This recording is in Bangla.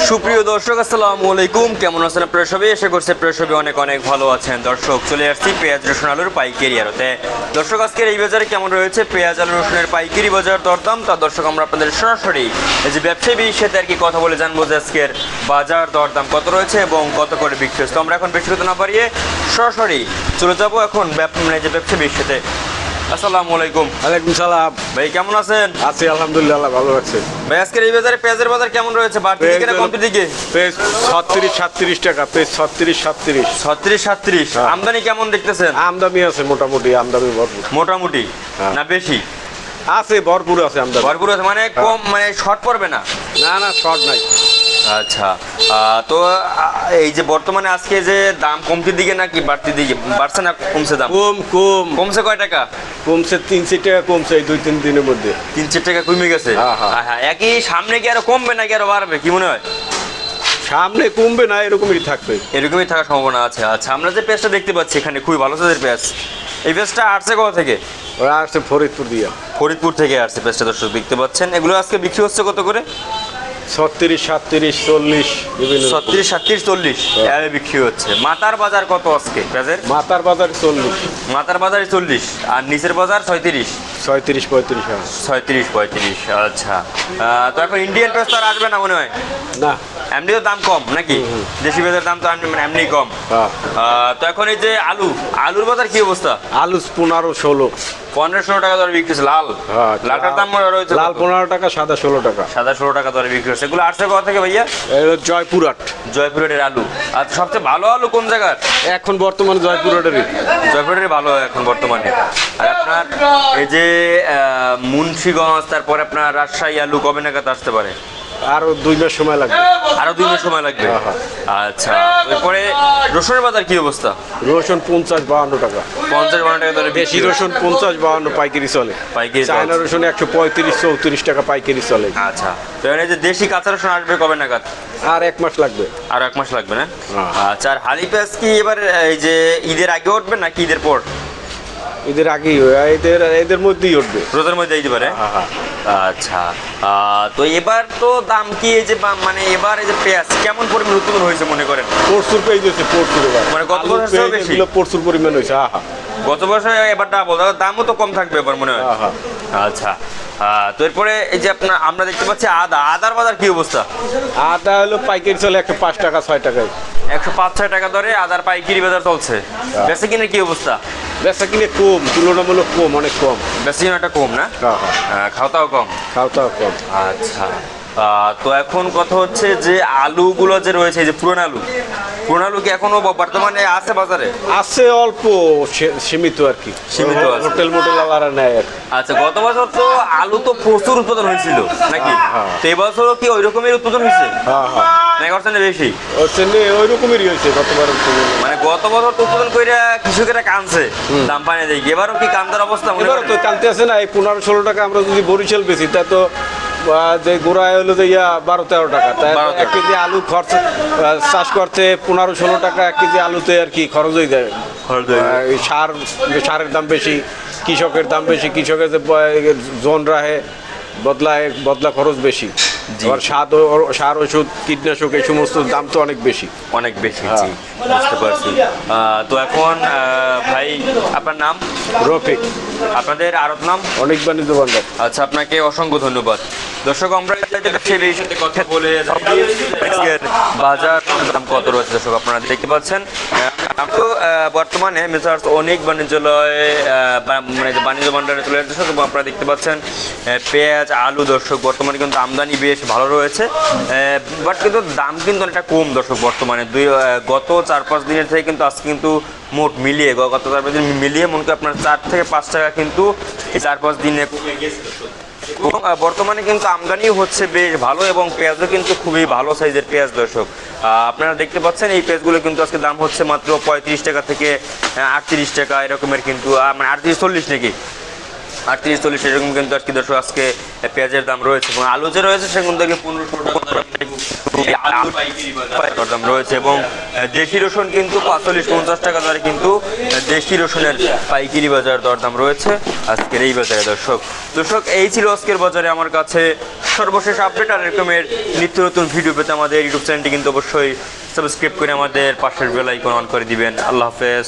সুপ্রিয় দর্শক আসসালামু আলাইকুম, কেমন আছেন আপনারা সবাই? আশা করছি আপনারা সবাই অনেক অনেক ভালো আছেন। দর্শক, চলে আসছি পেঁয়াজ রসুন আলুর পাইকারি আড়তে। দর্শক, আজকের এই বাজারে কেমন রয়েছে পেঁয়াজ আলু রসুনের পাইকারি বাজার দরদাম, তা দর্শক আমরা আপনাদের সরাসরি এই যে ব্যবসায়ীর সাথে আর কি কথা বলে জানবো যে আজকের বাজার দরদাম কত রয়েছে এবং কত করে বিক্রি হচ্ছে। তো আমরা এখন বেশি কথা না পারিয়ে সরাসরি চলে যাবো এখন যে ব্যবসায়ীর সাথে। আসসালামু আলাইকুম। ওয়ালাইকুম সালাম। ভাই কেমন আছেন? আছি আলহামদুলিল্লাহ, ভালো আছে। ভাই আজকের এই বাজারে পেঁয়াজের বাজার কেমন রয়েছে? বাড়তি দিকে না কমতি দিকে? পেঁয়াজ 36-37 টাকা, পেঁয়াজ 36-37। 36-37। আমদানি কেমন দেখতেছেন? আমদানি আছে মোটামুটি, আমদানি ভরপুর। মোটামুটি না বেশি? আছে, ভরপুর আছে আমদানি। ভরপুর আছে মানে কম, মানে শর্ট পড়বে না? না শর্ট নাই। আচ্ছা, তো এই যে বর্তমানে আজকে যে দাম কমতির দিকে নাকি বাড়তির দিকে? বাড়ছে না কমছে দাম? কমছে কয় টাকা? কমছে 3-4 টাকা, কমছে এই 2-3 দিনের মধ্যে 3-4 টাকা কমে গেছে। হ্যাঁ, একই সামনে কি আরো কমবে নাকি আরো বাড়বে, কি মনে হয়? সামনে কমবে না, এরকমই থাকবে। এরকমই থাকার সম্ভাবনা আছে। আচ্ছা, আমরা যে পেঁয়াজটা দেখতে পাচ্ছি এখানে খুবই ভালো সাইজের পেঁয়াজ। এই পেঁয়াজটা আসছে কোথা থেকে? ওরা আসছে ফরিদপুর দিয়া। ফরিদপুর থেকে আসছে পেঁয়াজটা, দর্শক দেখতে পাচ্ছেন। এগুলো আজকে বিক্রি হচ্ছে কত করে? 36-37-40 বিভিন্ন। 36-37-40 এভাবে বিক্রি হচ্ছে। মাথার বাজার কত আজকে পেঁয়াজের? মাথার বাজার 40। মাথার বাজারে 40 আর নিচের বাজার 36। 36-35। 36-35। আচ্ছা, তো এখন ইন্ডিয়ান পেঁয়াজ তো আর আসবে না মনে হয়? না, এমনি তো দাম কম নাকি? দেশি পেঁয়াজের দাম তো এমনি কম। তো এখন এই যে আলুর বাজার কি অবস্থা? আলু 15-16। 15-16 টাকা দরে বিক্রি হচ্ছে। লালটার দাম রয়েছে লাল 15 টাকা, সাদা 16 টাকা। সাদা 16 টাকা দরে বিক্রি হচ্ছে। এগুলো আসছে কোথা থেকে ভাইয়া? জয়পুরহাট। জয়পুরহাটের আলু। আচ্ছা, সবচেয়ে ভালো আলু কোন জায়গার এখন বর্তমানে জয়পুরহাটেরই। জয়পুরহাটের ভালো এখন বর্তমানে। আর আপনার এই যে মুন্সিগঞ্জ, তারপরে আপনার রাজশাহী আলু কবে নাগাদ আসতে পারে? আরো 2 মাস সময় লাগবে। আরো 2 মাস সময় লাগবে। আচ্ছা, এরপরে রসুনের বাজার কি অবস্থা? রসুন 50-52 টাকা। 50-52 টাকা দরে দেশি রসুন 50-52 পাইকারি চলে। পাইকারি চায়না রসুন 135-34 টাকা পাইকারি চলে। আচ্ছা, তো এই যে দেশি কাঁচা রসুন আসবে কবে নাগাদ? আর 1 মাস লাগবে। আর 1 মাস লাগবে না? আচ্ছা, আর হালি পেঁয়াজ কি এবার এই যে ঈদের আগে উঠবে নাকি ঈদের পর? ঈদের আগেই, এদের মধ্যেই উঠবে, রোজার মধ্যে দিতে পারে। আচ্ছা, তো এবার তো দাম কি এই যে মানে এবার এই যে পেঁয়াজ কেমন পরিমাণ উৎপাদন হয়েছে মনে করেন? প্রচুর পেঁয়াজ হয়েছে, প্রচুর। মানে গত বছর বেশি প্রচুর পরিমাণ হয়েছে। গত বছর এবার ডাবল, দামও তো কম থাকবে এবার মনে হয়। আচ্ছা, তো এরপরে এই যে আমরা দেখতে পাচ্ছি আদার বাজার কি অবস্থা? আদা হলো পাইকারি চলে 105 টাকা, 6 টাকায়। 105-6 টাকা দরে আদার পাইকারি বাজার চলছে। বেচা কিনে কি অবস্থা? বেচা কিনে কম, তুলনামূলক কম, অনেক কম। বেচা কিনাটা কম না? খাওয়াটাও কম। কম। আচ্ছা, তো এখন কথা হচ্ছে যে আলুগুলো যে রয়েছে, এই যে পুরান আলু কি এখনো বর্তমানে আছে বাজারে? আছে, অল্প সীমিত আর কি, সীমিত আছে। হোটেল আলাদা নেয় আর। আচ্ছা, গত বছর তো আলু তো প্রচুর উৎপাদন হয়েছিল নাকি? তো এই বছরও কি ওই রকমের উৎপাদন হয়েছে? না এবার বেশি ওই রকমেরই হয়েছে গতবার। মানে গত বছর তো উৎপাদন করে কৃষকেরা কানছে, দাম পায় না দেখি। এবারও কি কান্দার অবস্থা? এবারও তো কানতে আছে না। এই 15-16 টাকা আমরা যদি বরিশাল বেশি, তা তো যে গোড়ায় হলো যে 12-13 টাকা। তাই 1 কেজি আলু খরচ চাষ করতে 15-16 টাকা 1 কেজি আলুতে আর কি খরচ হয়ে যায়। সারের দাম বেশি, কৃষকের দাম বেশি, কৃষকের যে জন রাহে বদলা খরচ বেশি। আর সার, ওষুধ, কীটনাশক এই সমস্ত দাম তো অনেক বেশি। বুঝতে পারছি। তো এখন ভাই আপনার নাম? রফিক। আপনাদের আড়ত নাম? অনেক বাণিজ্য ভান্ডার। আচ্ছা, আপনাকে অসংখ্য ধন্যবাদ। দর্শক, আমরা সেই সাথে কথা বলে বাজার দাম কত রয়েছে দর্শক আপনারা দেখতে পাচ্ছেন। তো বর্তমানে মেসার্স অনেক বাণিজ্যালয় মানে বাণিজ্য ভান্ডারে চলে যাচ্ছে। দর্শক আপনারা দেখতে পাচ্ছেন পেঁয়াজ, আলু দর্শক বর্তমানে কিন্তু আমদানি বেশ ভালো রয়েছে, বাট কিন্তু দাম কিন্তু অনেকটা কম দর্শক বর্তমানে। গত 4-5 দিনের থেকে কিন্তু আজকে কিন্তু মোট মিলিয়ে গত 4-5 দিন মিলিয়ে মনে করি আপনার 4 থেকে 5 টাকা কিন্তু এই 4-5 দিনে কমে গেছে। এবং বর্তমানে কিন্তু আমদানি হচ্ছে বেশ ভালো এবং পেঁয়াজও কিন্তু খুবই ভালো সাইজের পেঁয়াজ দর্শক আপনারা দেখতে পাচ্ছেন। এই পেঁয়াজগুলো কিন্তু আজকে দাম হচ্ছে মাত্র 35 টাকা থেকে 38 টাকা এরকমের, কিন্তু মানে 38-40 নাকি 38-40 এরকম কিন্তু আজকে দর্শক আজকে পেঁয়াজের দাম রয়েছে। এবং আলু যে রয়েছে সেগুলো থেকে 15-16 টাকা আলুর দরদাম রয়েছে এবং দেশি রসুন কিন্তু 45-50 টাকা দরে কিন্তু দেশি রসুনের পাইকারি বাজার দরদাম রয়েছে আজকের এই বাজারে। দর্শক এই ছিল আজকের বাজারে আমার কাছে সর্বশেষ আপডেট। আর এরকমের নিত্য নতুন ভিডিও পেতে আমাদের ইউটিউব চ্যানেলটি কিন্তু অবশ্যই সাবস্ক্রাইব করে আমাদের পাশের বেল আইকন অন করে দিবেন। আল্লাহ হাফেজ।